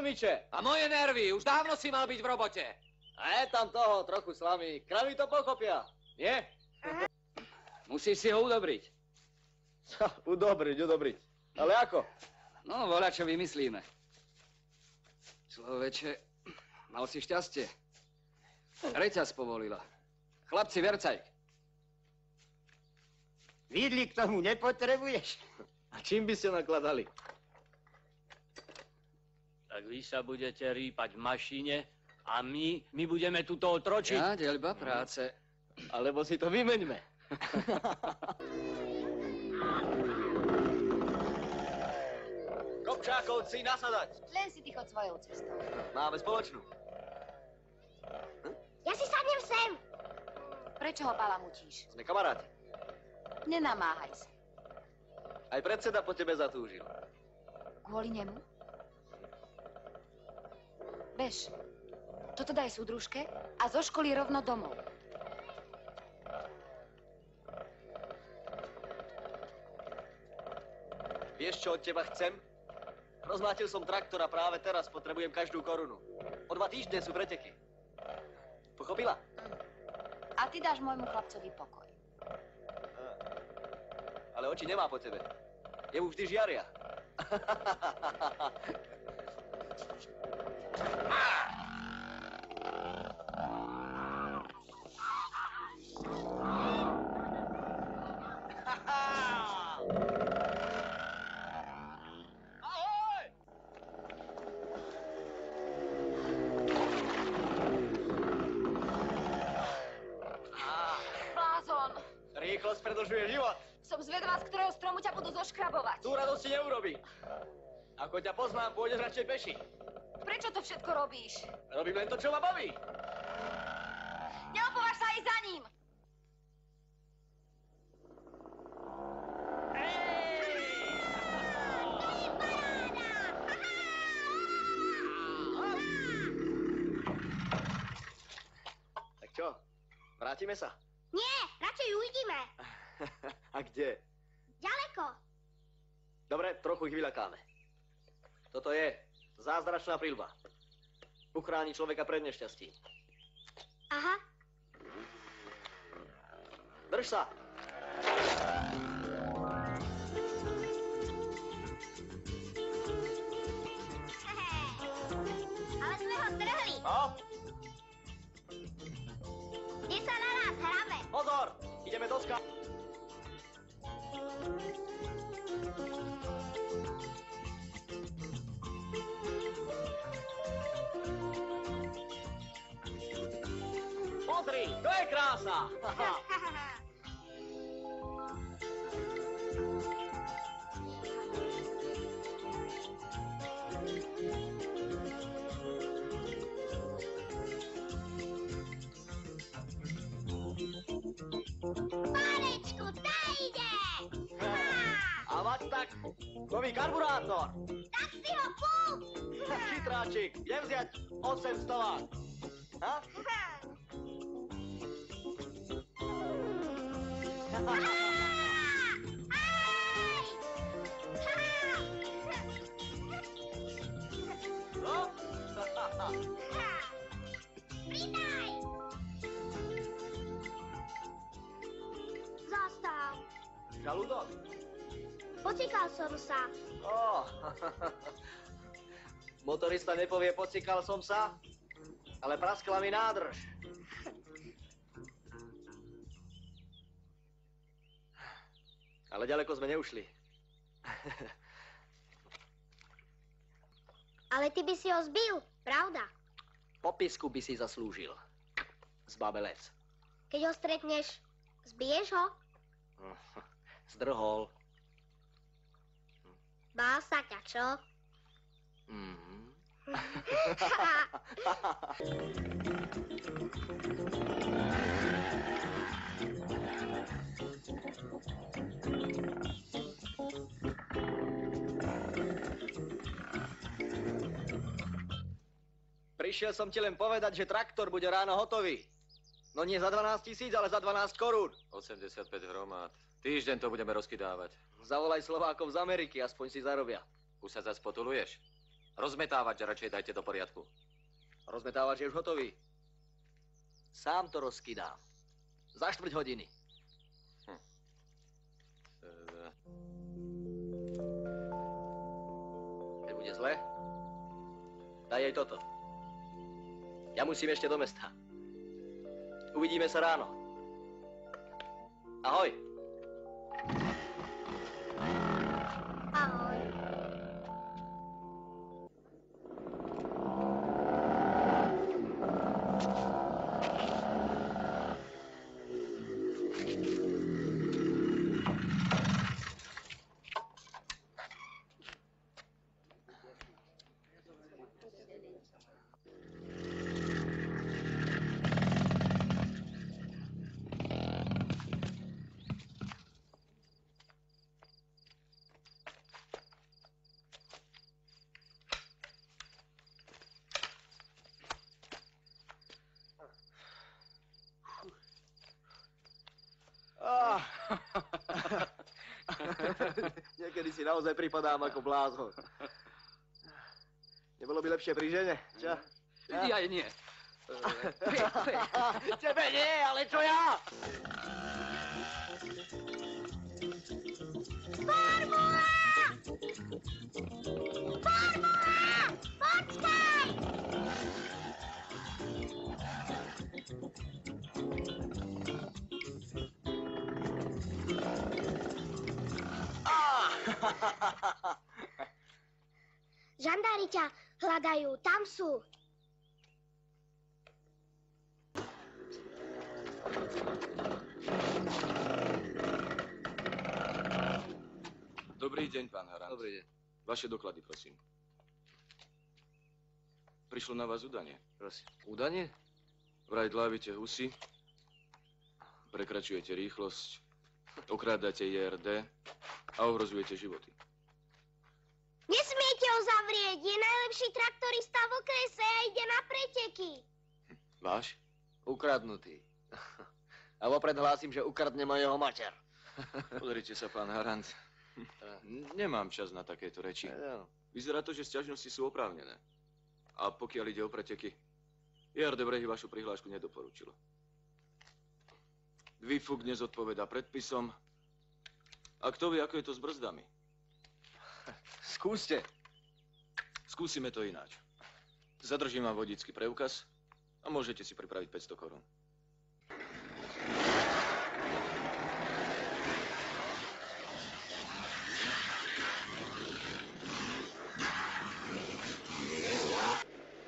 Miče. A moje nervy, už dávno si mal byť v robote. A je tam toho trochu slamy. Kravy to pochopia, nie? Musíš si ho udobriť. Udobriť. Ale ako? No, voľa, čo vymyslíme. Človeče, mal si šťastie. Reťaz povolila. Chlapci, vercaj. Vidli k tomu nepotrebuješ. A čím by ste nakladali? Tak vy sa budete rýpať v mašine a my budeme tuto otročiť. Ja, deľba práce. Alebo si to vymeňme. Kopčákovci, nasadať. Len si ty chod svojou cestou. Máme spoločnú. Ja si sadnem sem. Prečo ho balamutíš? Sme kamaráti. Nenamáhaj sa. Aj predseda po tebe zatúžil. Kvôli nemu? Bež, toto daj súdružke a zo školy rovno domov. Vieš, čo od teba chcem? Rozmlátil som traktor a práve teraz potrebujem každú korunu. O 2 týždne sú preteky. Pochopila? A ty dáš môjmu chlapcovi pokoj. Ale oči nemá po tebe. Jemu vždy žiaria. Blázon! Rýchlosť predlžuje život. Som zvedavá, z ktorého stromu ťa budú zoškrabovať. Tú radosti neurobí. Ako ťa poznám, pôjdeš radšej peši. Prečo to všetko robíš? Robím len to, čo ma baví. Neopováž sa aj za ním! Tak čo? Vrátime sa? Nie, radšej uvidíme. A kde? Ďaleko. Dobre, trochu ich vyľakáme. Toto je zázračná prilba. Uchráni človeka pred nešťastím. Aha. Drž sa. Ale sme ho strhli. No? 10 naraz, hráme. Pozor! Ideme do ska... Pozri, to je krása! Pánečku, tá ide. A mať tak, nový karburátor. Tak si ho púť. Chytráčik, idem vziať 800 W. Ha? No? Pridaj. Zastav. Žalúdok? Pocikal som sa. Oh. Motorista nepovie, pocikal som sa, ale praskla mi nádrž. Ale ďaleko sme neušli. Ale ty by si ho zbil, pravda? Popisku by si zaslúžil. Zbabelec. Keď ho stretneš, zbiješ ho? Zdrhol. Bál sa ťa, čo? Prišiel som ti len povedať, že traktor bude ráno hotový. No nie za 12 000, ale za 12 korún. 85 hromád. Týždeň to budeme rozkydávať. Zavolaj Slovákov z Ameriky, aspoň si zarobia. Už sa zas potuluješ? Rozmetávač radšej dajte do poriadku. Rozmetávač je už hotový. Sám to rozkydám. Za 4 hodiny. Keď bude zle, daj jej toto. Ja musím ešte do mesta. Uvidíme sa ráno. Ahoj. Ahoj. Niekedy si naozaj pripadám ako blázon. Nebolo by lepšie pri žene, čo? Ja nie. Tebe nie, ale čo ja? Formula! Formula! Počkaj! Žandári ťa hľadajú, tam sú. Dobrý deň, pán Harant. Dobrý deň, Vaše doklady, prosím. Prišlo na vás udanie. prosím. Údanie? Vraj dlávite husy, prekračujete rýchlosť, okrádate JRD a ohrozujete životy. Nesmiete ho zavrieť, je najlepší traktorista v okrese a ide na preteky. Váš? Ukradnutý. A vopred hlásim, že ukradnem aj jeho mater. Pozrite sa, pán Harant. Nemám čas na takéto reči. Vyzerá to, že sťažnosti sú oprávnené. A pokiaľ ide o preteky, JRD Brehy vašu prihlášku nedoporučilo. Výfuk nezodpovedá predpisom. A kto vie, ako je to s brzdami? Skúste. Skúsime to ináč. Zadržím vám vodický preukaz a môžete si pripraviť 500 korún.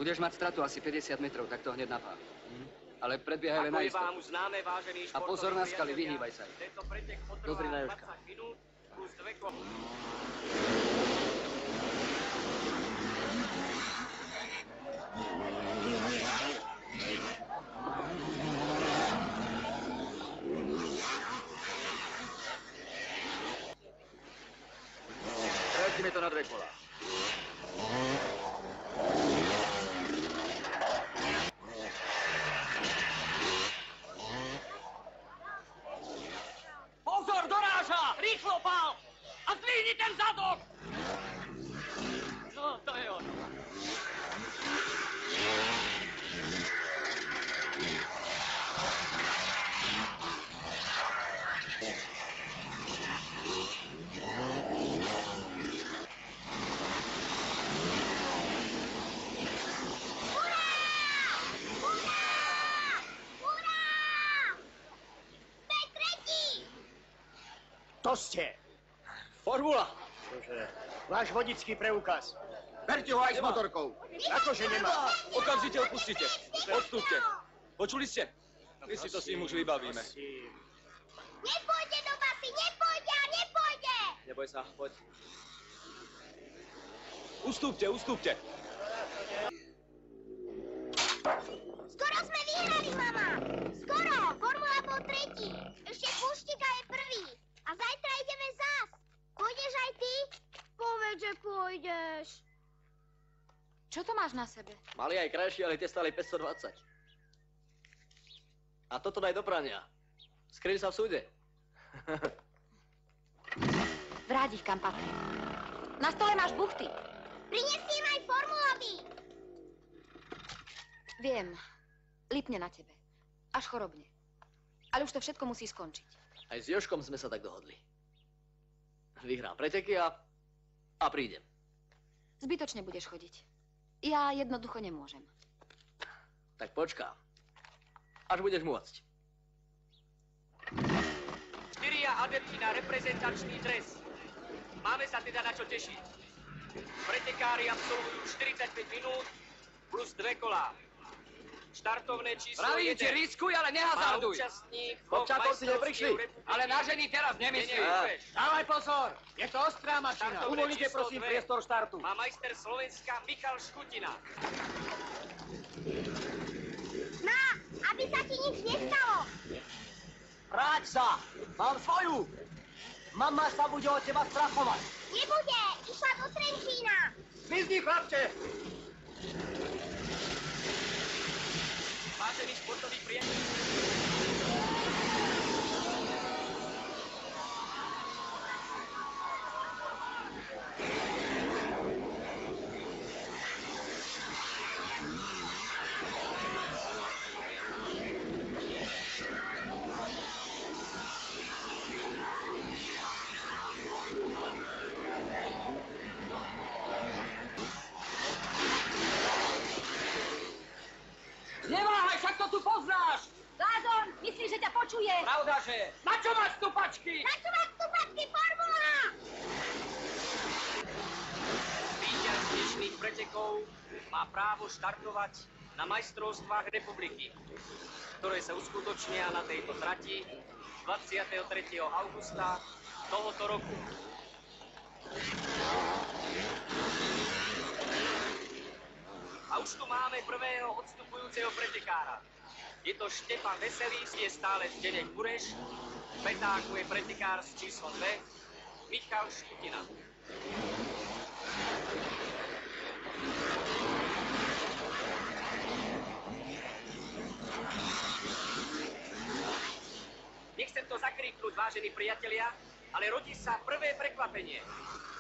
Budeš mať stratu asi 50 metrov, tak to hneď napál. Ale predbiehaj len na isto. už známe, vážení A pozor na skaly, vyhýbaj sa. Tento pretek Dobrý na Jožka. 20 minút plus 2 kola. Prejdime to na 2 kola. Pozor, doráža! Rýchlo pál! A zdvihni ten zadok! No, to je on. To ste. Formula! Váš vodický preukaz. Berte ho aj s motorkou. Akože nemá. Okamžite opustite. Odstúpte. Počuli ste? My si to s ním už vybavíme. Nepôjde do basy, nepôjde a nepôjde! Neboj sa, poď. Ustúpte, ustúpte. Skoro sme vyhrali, mama! Skoro! Formula bol tretí. Ešte Puštika je prvý. A zajtra ideme zás. Pôjdeš aj ty? Povedz, že pôjdeš. Čo to máš na sebe? Mali aj krajšie, ale tie stali 520. A toto daj do prania. Skryli sa v súde. Vráť ich kam patrí. Na stole máš buchty. Prinesie im aj formulový. Viem, lipne na tebe. Až chorobne. Ale už to všetko musí skončiť. Aj s Jožkom sme sa tak dohodli. Vyhrám preteky a prídem. Zbytočne budeš chodiť. Ja jednoducho nemôžem. Tak počkám. Až budeš môcť. Štyria adepti na reprezentačný dres. Máme sa teda na čo tešiť. Pretekári absolvujú 45 minút plus 2 kolá. Štartovné číslo 1. Pravím ti, riskuj, ale Má nehazarduj. účastník Bobčákovci neprišli. Ale na ženy teraz nemyslí. Dávaj pozor, je to ostrá mašina. Štartovné Uvoľnite číslo prosím 2. priestor štartu. Má majster Slovenska Michal Škutina. Na, aby sa ti nič nestalo. Vráť sa! Mám svoju! Mama sa bude od teba strachovať. Nebude, išla do Trenčína. Zmizni, chlapče! Vážený športový priateľ. Neváhaj, však to tu poznáš. Lázon, myslíš, že ťa počuje? Pravda, že? Na čo máš stupačky? Na čo máš stupačky formula? Víťaz dnešných pretekov má právo štartovať na majstrovstvách republiky, ktoré sa uskutočnia na tejto trati 23. augusta tohoto roku. A už tu máme prvého odstupujúceho pretekára. Je to Štefan Veselý, je stále Zdeněk Bureš, v petáku je pretekár s číslom 2, Michal Škutina. Nechcem to zakriknúť, vážení priatelia, ale rodí sa prvé prekvapenie.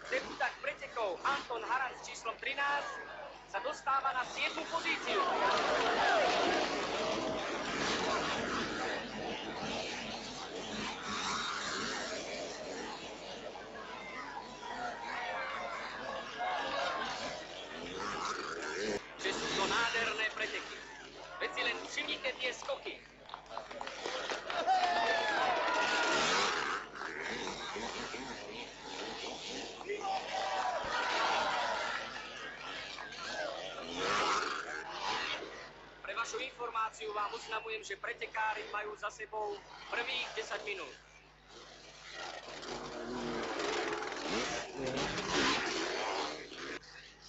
Debutant pretekov Anton Haran s číslom 13 sa dostáva na 7. pozíciu. Že sú to nádherné preteky. Veď si len všimnite tie skoky. Pre vašu informáciu vám oznamujem, že pretekári majú za sebou prvých 10 minút.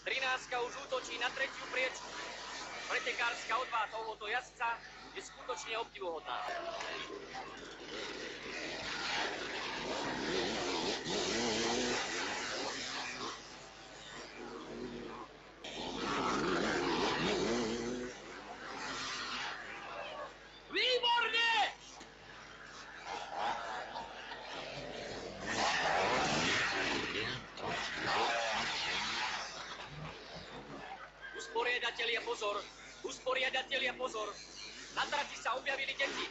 Trináctka už útočí na tretiu priečku. Pretekárska odvaha tohoto jazdca je skutočne obdivuhodná. Výborne! Usporiadatelia pozor! Usporiadatelia pozor! Na trati sa objavili deti.